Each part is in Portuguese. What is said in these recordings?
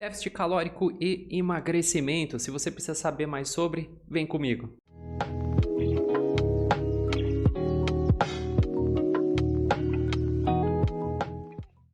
Déficit calórico e emagrecimento. Se você precisa saber mais sobre, vem comigo.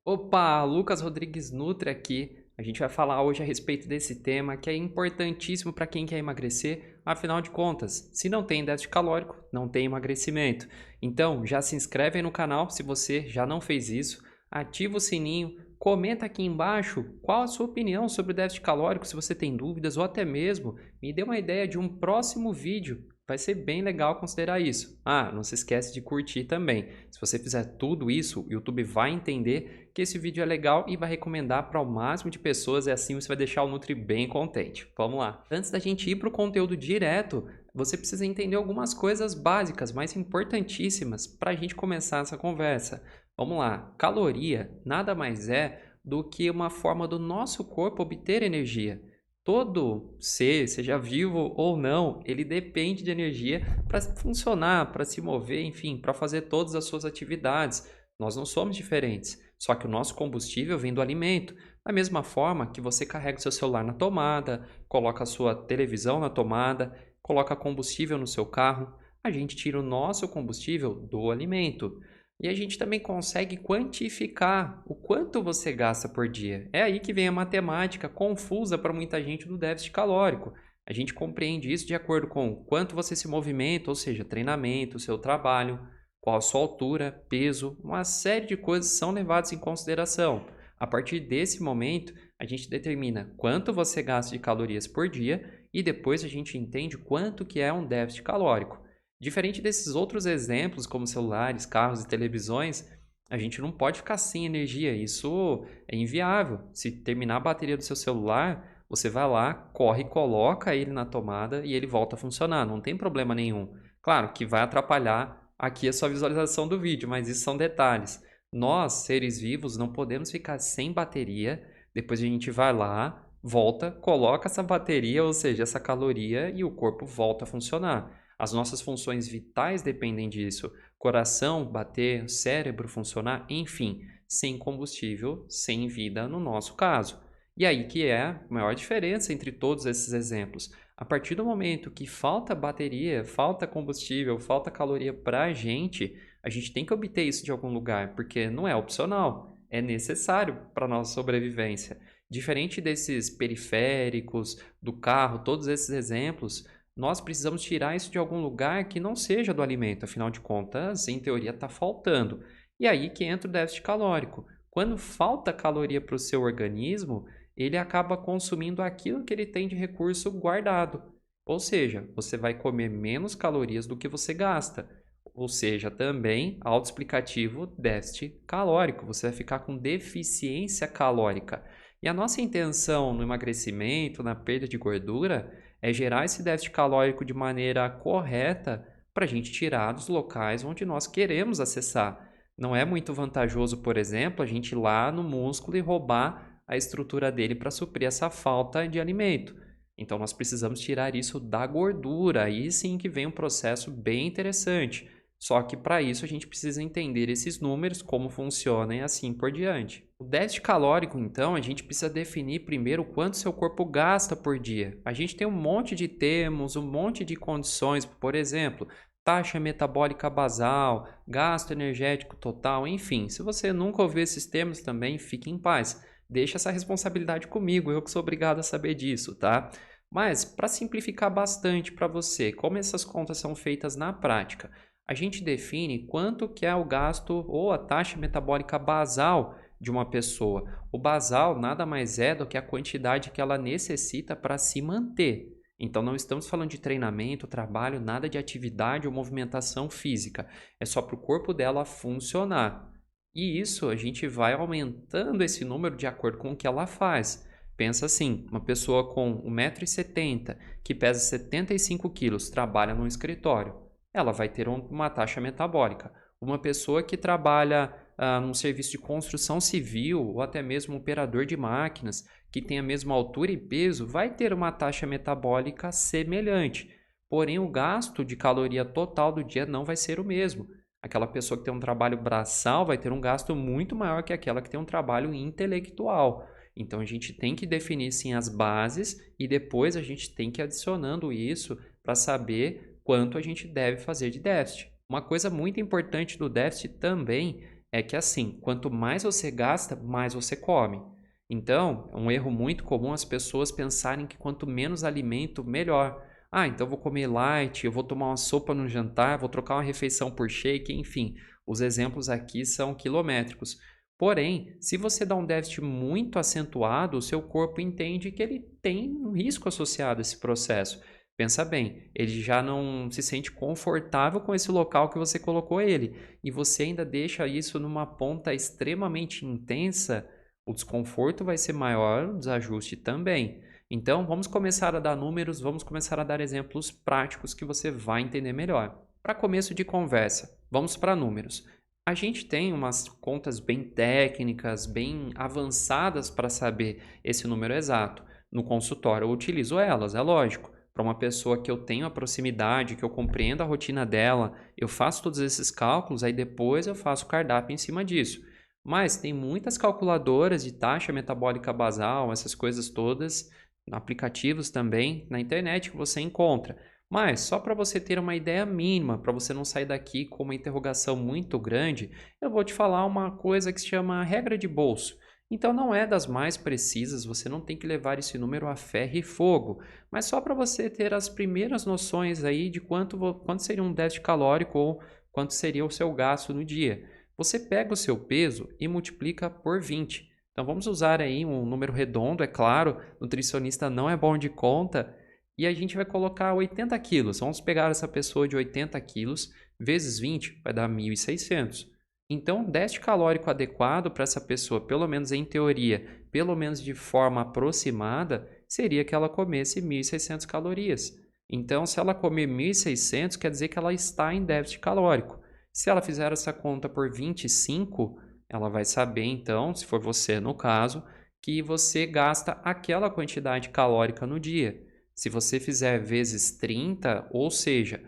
Opa, Lucas Rodrigues Nutri aqui. A gente vai falar hoje a respeito desse tema que é importantíssimo para quem quer emagrecer. Afinal de contas, se não tem déficit calórico, não tem emagrecimento. Então, já se inscreve aí no canal se você já não fez isso. Ativa o sininho, comenta aqui embaixo qual a sua opinião sobre o déficit calórico, se você tem dúvidas ou até mesmo me dê uma ideia de um próximo vídeo. Vai ser bem legal considerar isso. Ah, não se esquece de curtir também. Se você fizer tudo isso, o YouTube vai entender que esse vídeo é legal e vai recomendar para o máximo de pessoas e assim você vai deixar o Nutri bem contente. Vamos lá. Antes da gente ir para o conteúdo direto, você precisa entender algumas coisas básicas, mas importantíssimas para a gente começar essa conversa. Vamos lá. Caloria nada mais é do que uma forma do nosso corpo obter energia. Todo ser, seja vivo ou não, ele depende de energia para funcionar, para se mover, enfim, para fazer todas as suas atividades. Nós não somos diferentes, só que o nosso combustível vem do alimento. Da mesma forma que você carrega o seu celular na tomada, coloca a sua televisão na tomada, coloca combustível no seu carro, a gente tira o nosso combustível do alimento. E a gente também consegue quantificar o quanto você gasta por dia. É aí que vem a matemática confusa para muita gente do déficit calórico. A gente compreende isso de acordo com quanto você se movimenta, ou seja, treinamento, seu trabalho, qual a sua altura, peso, uma série de coisas são levadas em consideração. A partir desse momento, a gente determina quanto você gasta de calorias por dia e depois a gente entende quanto que é um déficit calórico. Diferente desses outros exemplos, como celulares, carros e televisões, a gente não pode ficar sem energia. Isso é inviável. Se terminar a bateria do seu celular, você vai lá, corre, coloca ele na tomada e ele volta a funcionar. Não tem problema nenhum. Claro que vai atrapalhar aqui a sua visualização do vídeo, mas isso são detalhes. Nós, seres vivos, não podemos ficar sem bateria. Depois a gente vai lá, volta, coloca essa bateria, ou seja, essa caloria, e o corpo volta a funcionar. As nossas funções vitais dependem disso. Coração bater, cérebro funcionar, enfim, sem combustível, sem vida no nosso caso. E aí que é a maior diferença entre todos esses exemplos. A partir do momento que falta bateria, falta combustível, falta caloria para a gente tem que obter isso de algum lugar, porque não é opcional, é necessário para a nossa sobrevivência. Diferente desses periféricos, do carro, todos esses exemplos, nós precisamos tirar isso de algum lugar que não seja do alimento, afinal de contas, em teoria está faltando. E aí que entra o déficit calórico. Quando falta caloria para o seu organismo, ele acaba consumindo aquilo que ele tem de recurso guardado. Ou seja, você vai comer menos calorias do que você gasta. Ou seja, também autoexplicativo déficit calórico. Você vai ficar com deficiência calórica. E a nossa intenção no emagrecimento, na perda de gordura, é gerar esse déficit calórico de maneira correta para a gente tirar dos locais onde nós queremos acessar. Não é muito vantajoso, por exemplo, a gente ir lá no músculo e roubar a estrutura dele para suprir essa falta de alimento. Então, nós precisamos tirar isso da gordura. Aí sim que vem um processo bem interessante. Só que para isso a gente precisa entender esses números, como funcionam e assim por diante. O déficit calórico, então, a gente precisa definir primeiro quanto seu corpo gasta por dia. A gente tem um monte de termos, um monte de condições, por exemplo, taxa metabólica basal, gasto energético total, enfim. Se você nunca ouviu esses termos também, fique em paz. Deixa essa responsabilidade comigo, eu que sou obrigado a saber disso, tá? Mas, para simplificar bastante para você, como essas contas são feitas na prática? A gente define quanto que é o gasto ou a taxa metabólica basal de uma pessoa. O basal nada mais é do que a quantidade que ela necessita para se manter. Então não estamos falando de treinamento, trabalho, nada de atividade ou movimentação física. É só para o corpo dela funcionar. E isso a gente vai aumentando esse número de acordo com o que ela faz. Pensa assim, uma pessoa com 1,70 m, que pesa 75 quilos, trabalha num escritório, ela vai ter uma taxa metabólica. Uma pessoa que trabalha num serviço de construção civil ou até mesmo um operador de máquinas, que tem a mesma altura e peso, vai ter uma taxa metabólica semelhante. Porém, o gasto de caloria total do dia não vai ser o mesmo. Aquela pessoa que tem um trabalho braçal vai ter um gasto muito maior que aquela que tem um trabalho intelectual. Então a gente tem que definir sim as bases e depois a gente tem que ir adicionando isso para saber quanto a gente deve fazer de déficit. Uma coisa muito importante do déficit também é que assim, quanto mais você gasta, mais você come. Então, é um erro muito comum as pessoas pensarem que quanto menos alimento, melhor. Ah, então eu vou comer light, eu vou tomar uma sopa no jantar, vou trocar uma refeição por shake, enfim. Os exemplos aqui são quilométricos. Porém, se você dá um déficit muito acentuado, o seu corpo entende que ele tem um risco associado a esse processo. Pensa bem, ele já não se sente confortável com esse local que você colocou ele, e você ainda deixa isso numa ponta extremamente intensa, o desconforto vai ser maior, o desajuste também. Então, vamos começar a dar números, vamos começar a dar exemplos práticos que você vai entender melhor. Para começo de conversa, vamos para números. A gente tem umas contas bem técnicas, bem avançadas para saber esse número exato. No consultório eu utilizo elas, é lógico. Para uma pessoa que eu tenho a proximidade, que eu compreendo a rotina dela, eu faço todos esses cálculos, aí depois eu faço o cardápio em cima disso. Mas tem muitas calculadoras de taxa metabólica basal, essas coisas todas, aplicativos também na internet que você encontra. Mas só para você ter uma ideia mínima, para você não sair daqui com uma interrogação muito grande, eu vou te falar uma coisa que se chama regra de bolso. Então não é das mais precisas, você não tem que levar esse número a ferro e fogo, mas só para você ter as primeiras noções aí de quanto seria um déficit calórico ou quanto seria o seu gasto no dia. Você pega o seu peso e multiplica por 20. Então vamos usar aí um número redondo, é claro, nutricionista não é bom de conta, e a gente vai colocar 80 quilos. Vamos pegar essa pessoa de 80 quilos vezes 20, vai dar 1.600. Então, o déficit calórico adequado para essa pessoa, pelo menos em teoria, pelo menos de forma aproximada, seria que ela comesse 1.600 calorias. Então, se ela comer 1.600, quer dizer que ela está em déficit calórico. Se ela fizer essa conta por 25, ela vai saber, então, se for você no caso, que você gasta aquela quantidade calórica no dia. Se você fizer vezes 30, ou seja,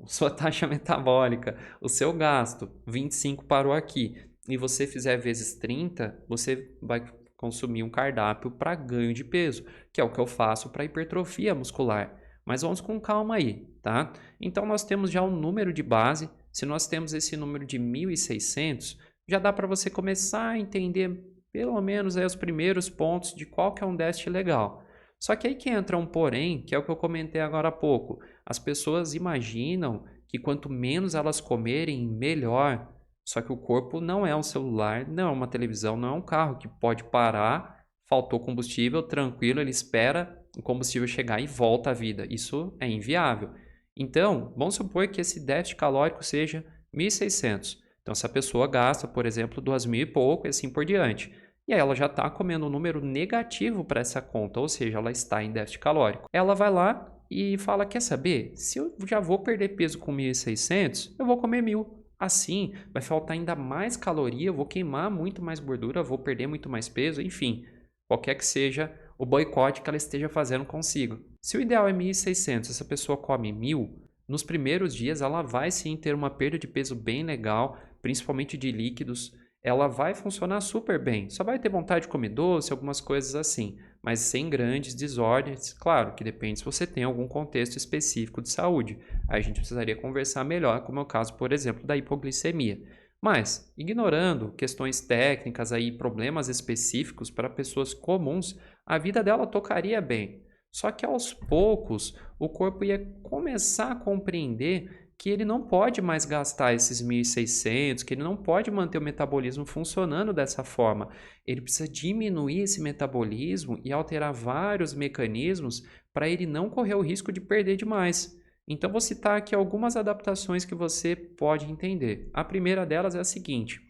sua taxa metabólica, o seu gasto, 25 parou aqui, e você fizer vezes 30, você vai consumir um cardápio para ganho de peso, que é o que eu faço para hipertrofia muscular. Mas vamos com calma aí, tá? Então nós temos já um número de base. Se nós temos esse número de 1.600, já dá para você começar a entender pelo menos aí os primeiros pontos de qual que é um déficit legal. Só que aí que entra um porém, que é o que eu comentei agora há pouco. As pessoas imaginam que quanto menos elas comerem, melhor. Só que o corpo não é um celular, não é uma televisão, não é um carro que pode parar, faltou combustível, tranquilo, ele espera o combustível chegar e volta à vida. Isso é inviável. Então, vamos supor que esse déficit calórico seja 1.600. Então, se a pessoa gasta, por exemplo, 2.000 e pouco e assim por diante. E aí ela já está comendo um número negativo para essa conta, ou seja, ela está em déficit calórico. Ela vai lá e fala, quer saber? Se eu já vou perder peso com 1.600, eu vou comer 1.000. Assim, vai faltar ainda mais caloria, eu vou queimar muito mais gordura, vou perder muito mais peso, enfim. Qualquer que seja o boicote que ela esteja fazendo consigo. Se o ideal é 1.600, essa pessoa come 1.000, nos primeiros dias ela vai sim ter uma perda de peso bem legal, principalmente de líquidos. Ela vai funcionar super bem. Só vai ter vontade de comer doce, algumas coisas assim, mas sem grandes desordens. Claro que depende se você tem algum contexto específico de saúde. Aí a gente precisaria conversar melhor, como é o caso, por exemplo, da hipoglicemia. Mas, ignorando questões técnicas aí, problemas específicos para pessoas comuns, a vida dela tocaria bem. Só que aos poucos, o corpo ia começar a compreender que ele não pode mais gastar esses 1.600, que ele não pode manter o metabolismo funcionando dessa forma. Ele precisa diminuir esse metabolismo e alterar vários mecanismos para ele não correr o risco de perder demais. Então, vou citar aqui algumas adaptações que você pode entender. A primeira delas é a seguinte: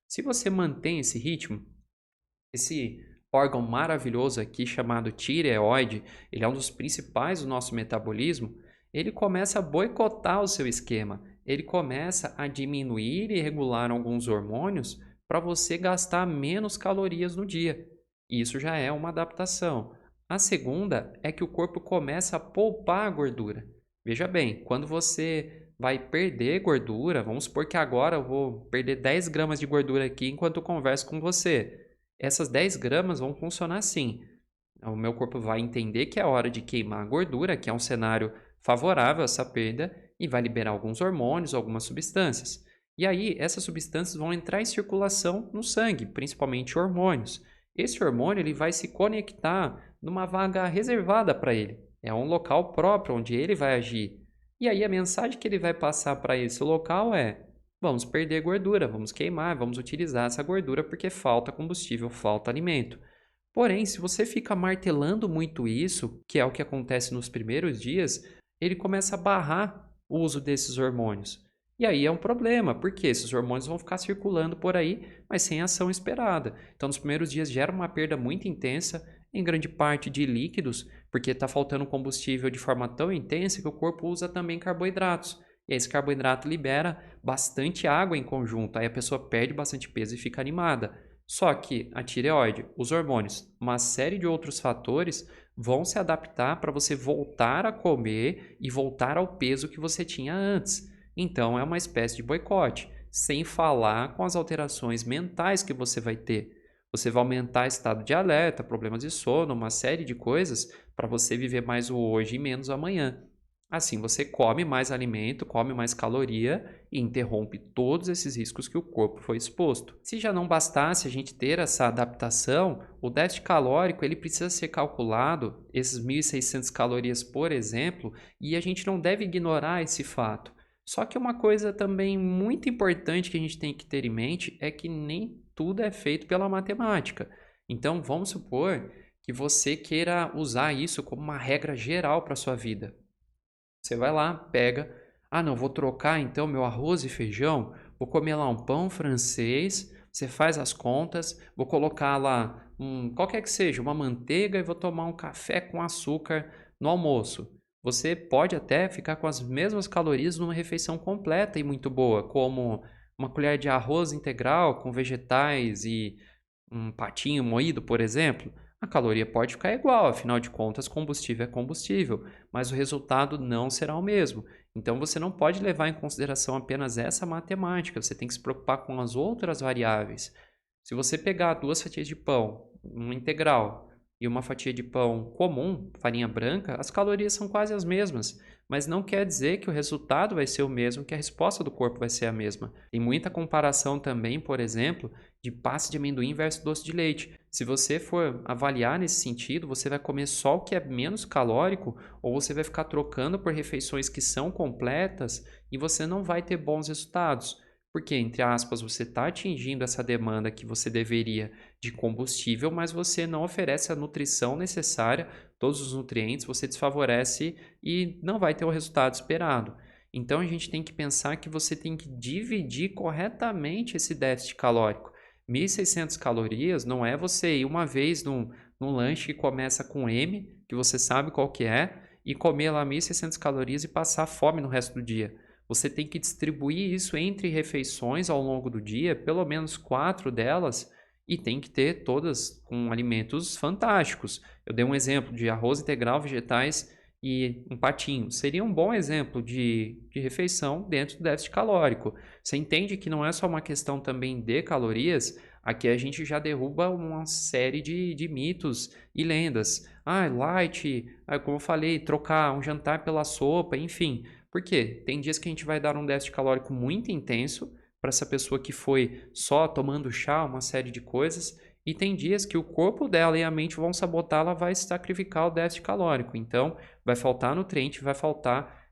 se você mantém esse ritmo, esse órgão maravilhoso aqui chamado tireoide, ele é um dos principais do nosso metabolismo, ele começa a boicotar o seu esquema, ele começa a diminuir e regular alguns hormônios para você gastar menos calorias no dia. Isso já é uma adaptação. A segunda é que o corpo começa a poupar a gordura. Veja bem, quando você vai perder gordura, vamos supor que agora eu vou perder 10 gramas de gordura aqui enquanto eu converso com você. essas 10 gramas vão funcionar assim. O meu corpo vai entender que é hora de queimar a gordura, que é um cenário favorável a essa perda, e vai liberar alguns hormônios, algumas substâncias. E aí, essas substâncias vão entrar em circulação no sangue, principalmente hormônios. Esse hormônio ele vai se conectar numa vaga reservada para ele. É um local próprio onde ele vai agir. E aí, a mensagem que ele vai passar para esse local é: vamos perder gordura, vamos queimar, vamos utilizar essa gordura porque falta combustível, falta alimento. Porém, se você fica martelando muito isso, que é o que acontece nos primeiros dias, ele começa a barrar o uso desses hormônios. E aí é um problema, porque esses hormônios vão ficar circulando por aí, mas sem ação esperada. Então, nos primeiros dias gera uma perda muito intensa, em grande parte de líquidos, porque está faltando combustível de forma tão intensa que o corpo usa também carboidratos. E aí esse carboidrato libera bastante água em conjunto, aí a pessoa perde bastante peso e fica animada. Só que a tireoide, os hormônios, uma série de outros fatores vão se adaptar para você voltar a comer e voltar ao peso que você tinha antes. Então é uma espécie de boicote, sem falar com as alterações mentais que você vai ter. Você vai aumentar estado de alerta, problemas de sono, uma série de coisas para você viver mais o hoje e menos o amanhã. Assim, você come mais alimento, come mais caloria e interrompe todos esses riscos que o corpo foi exposto. Se já não bastasse a gente ter essa adaptação, o déficit calórico ele precisa ser calculado, esses 1.600 calorias, por exemplo, e a gente não deve ignorar esse fato. Só que uma coisa também muito importante que a gente tem que ter em mente é que nem tudo é feito pela matemática. Então, vamos supor que você queira usar isso como uma regra geral para a sua vida. Você vai lá, pega, não, vou trocar então meu arroz e feijão, vou comer lá um pão francês, você faz as contas, vou colocar lá qualquer que seja, uma manteiga e vou tomar um café com açúcar no almoço. Você pode até ficar com as mesmas calorias numa refeição completa e muito boa, como uma colher de arroz integral com vegetais e um patinho moído, por exemplo, a caloria pode ficar igual, afinal de contas, combustível é combustível, mas o resultado não será o mesmo. Então você não pode levar em consideração apenas essa matemática, você tem que se preocupar com as outras variáveis. Se você pegar 2 fatias de pão, uma integral, e uma fatia de pão comum, farinha branca, as calorias são quase as mesmas, mas não quer dizer que o resultado vai ser o mesmo, que a resposta do corpo vai ser a mesma. Tem muita comparação também, por exemplo, de pasta de amendoim versus doce de leite. Se você for avaliar nesse sentido, você vai comer só o que é menos calórico ou você vai ficar trocando por refeições que são completas e você não vai ter bons resultados. Porque, entre aspas, você está atingindo essa demanda que você deveria de combustível, mas você não oferece a nutrição necessária, todos os nutrientes, você desfavorece e não vai ter o resultado esperado. Então, a gente tem que pensar que você tem que dividir corretamente esse déficit calórico. 1.600 calorias não é você ir uma vez num lanche que começa com M, que você sabe qual que é, e comer lá 1.600 calorias e passar fome no resto do dia. Você tem que distribuir isso entre refeições ao longo do dia, pelo menos 4 delas, e tem que ter todas com alimentos fantásticos. Eu dei um exemplo de arroz integral, vegetais e um patinho. Seria um bom exemplo de refeição dentro do déficit calórico. Você entende que não é só uma questão também de calorias, aqui a gente já derruba uma série de mitos e lendas. Light, como eu falei, trocar um jantar pela sopa, enfim. Por quê? Tem dias que a gente vai dar um déficit calórico muito intenso para essa pessoa que foi só tomando chá, uma série de coisas, e tem dias que o corpo dela e a mente vão sabotar, ela vai sacrificar o déficit calórico. Então, vai faltar nutriente, vai faltar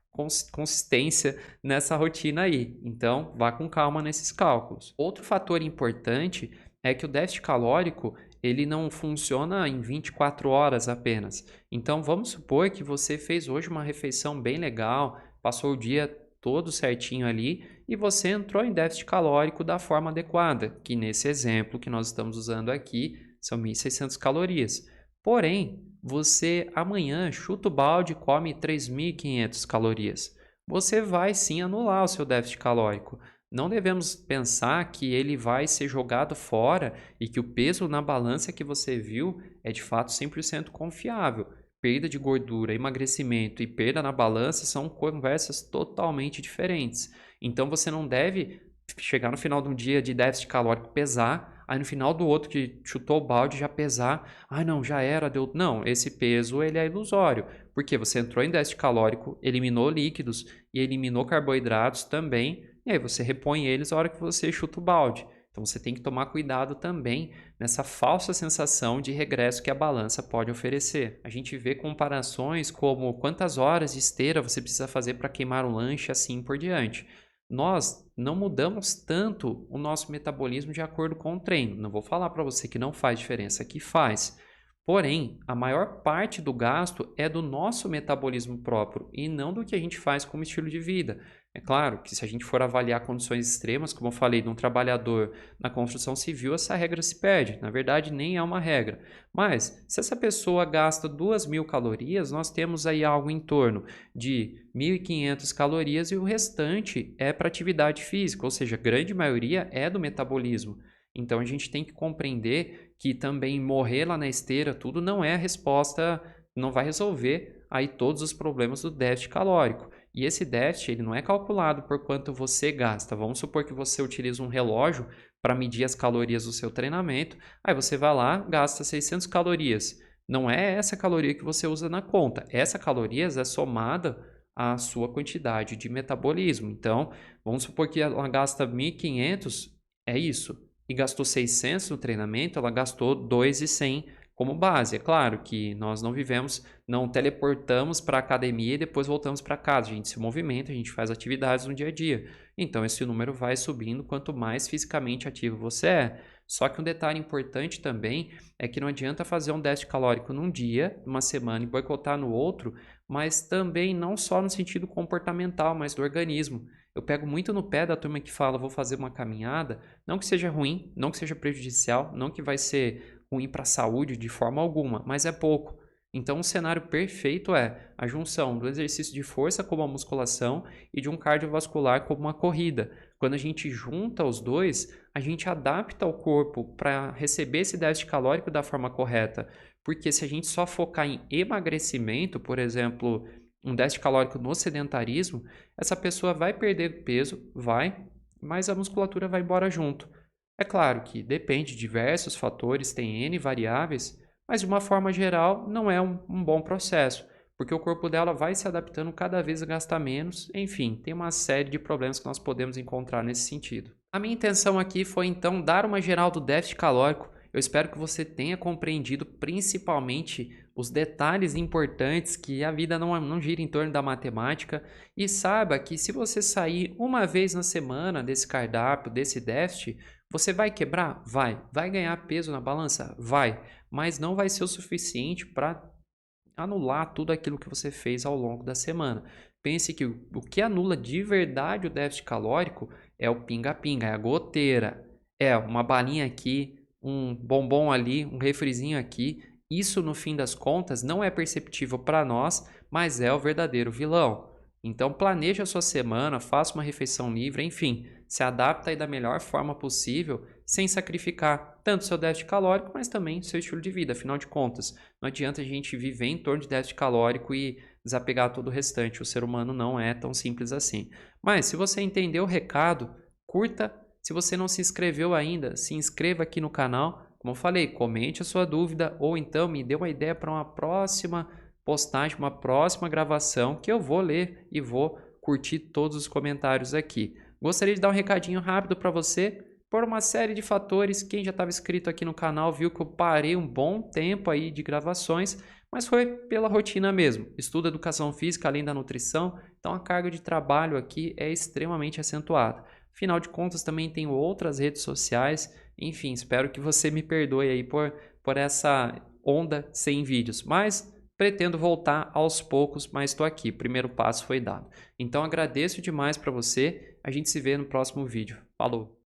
consistência nessa rotina aí. Então, vá com calma nesses cálculos. Outro fator importante é que o déficit calórico ele não funciona em 24 horas apenas. Então, vamos supor que você fez hoje uma refeição bem legal, passou o dia todo certinho ali e você entrou em déficit calórico da forma adequada, que nesse exemplo que nós estamos usando aqui são 1.600 calorias. Porém, você amanhã chuta o balde e come 3.500 calorias. Você vai sim anular o seu déficit calórico. Não devemos pensar que ele vai ser jogado fora e que o peso na balança que você viu é de fato 100% confiável. Perda de gordura, emagrecimento e perda na balança são conversas totalmente diferentes. Então você não deve chegar no final de um dia de déficit calórico pesar, aí no final do outro que chutou o balde já pesar, ah não, já era, deu... Não, esse peso ele é ilusório, porque você entrou em déficit calórico, eliminou líquidos e eliminou carboidratos também, e aí você repõe eles na hora que você chuta o balde. Então você tem que tomar cuidado também nessa falsa sensação de regresso que a balança pode oferecer. A gente vê comparações como quantas horas de esteira você precisa fazer para queimar um lanche, assim por diante. Nós não mudamos tanto o nosso metabolismo de acordo com o treino. Não vou falar para você que não faz diferença, que faz. Porém, a maior parte do gasto é do nosso metabolismo próprio e não do que a gente faz como estilo de vida. É claro que se a gente for avaliar condições extremas, como eu falei, de um trabalhador na construção civil, essa regra se perde. Na verdade, nem é uma regra. Mas, se essa pessoa gasta 2.000 calorias, nós temos aí algo em torno de 1.500 calorias e o restante é para atividade física, ou seja, a grande maioria é do metabolismo. Então, a gente tem que compreender que também morrer lá na esteira, tudo não é a resposta, não vai resolver aí todos os problemas do déficit calórico. E esse déficit ele não é calculado por quanto você gasta. Vamos supor que você utiliza um relógio para medir as calorias do seu treinamento. Aí você vai lá, gasta 600 calorias. Não é essa caloria que você usa na conta. Essa calorias é somada à sua quantidade de metabolismo. Então, vamos supor que ela gasta 1.500, é isso. E gastou 600 no treinamento, ela gastou 2.100 como base. É claro que nós não vivemos, não teleportamos para a academia e depois voltamos para casa. A gente se movimenta, a gente faz atividades no dia a dia. Então, esse número vai subindo quanto mais fisicamente ativo você é. Só que um detalhe importante também é que não adianta fazer um déficit calórico num dia, numa semana e boicotar no outro, mas também não só no sentido comportamental, mas do organismo. Eu pego muito no pé da turma que fala, vou fazer uma caminhada, não que seja ruim, não que seja prejudicial, não que vai ser ruim para a saúde de forma alguma, mas é pouco. Então, o cenário perfeito é a junção do exercício de força como a musculação e de um cardiovascular como uma corrida. Quando a gente junta os dois, a gente adapta o corpo para receber esse déficit calórico da forma correta. Porque se a gente só focar em emagrecimento, por exemplo, um déficit calórico no sedentarismo, essa pessoa vai perder peso, vai, mas a musculatura vai embora junto. É claro que depende de diversos fatores, tem N variáveis, mas de uma forma geral não é um bom processo, porque o corpo dela vai se adaptando cada vez a gastar menos, enfim, tem uma série de problemas que nós podemos encontrar nesse sentido. A minha intenção aqui foi então dar uma geral do déficit calórico. Eu espero que você tenha compreendido principalmente os detalhes importantes, que a vida não gira em torno da matemática, e saiba que se você sair uma vez na semana desse cardápio, desse déficit, você vai quebrar? Vai. Vai ganhar peso na balança? Vai. Mas não vai ser o suficiente para anular tudo aquilo que você fez ao longo da semana. Pense que o que anula de verdade o déficit calórico é o pinga-pinga, é a goteira, é uma balinha aqui, um bombom ali, um refrizinho aqui. Isso, no fim das contas, não é perceptível para nós, mas é o verdadeiro vilão. Então, planeje a sua semana, faça uma refeição livre, enfim, se adapta aí da melhor forma possível, sem sacrificar tanto seu déficit calórico, mas também seu estilo de vida. Afinal de contas, não adianta a gente viver em torno de déficit calórico e desapegar todo o restante. O ser humano não é tão simples assim. Mas, se você entendeu o recado, curta. Se você não se inscreveu ainda, se inscreva aqui no canal. Como eu falei, comente a sua dúvida ou então me dê uma ideia para uma próxima postagem, uma próxima gravação que eu vou ler e vou curtir todos os comentários aqui. Gostaria de dar um recadinho rápido para você. Por uma série de fatores, quem já estava inscrito aqui no canal viu que eu parei um bom tempo aí de gravações, mas foi pela rotina mesmo. Estudo educação física além da nutrição, então a carga de trabalho aqui é extremamente acentuada. Afinal de contas, também tenho outras redes sociais. Enfim, espero que você me perdoe aí por essa onda sem vídeos. Mas pretendo voltar aos poucos, mas estou aqui. O primeiro passo foi dado. Então agradeço demais para você. A gente se vê no próximo vídeo. Falou!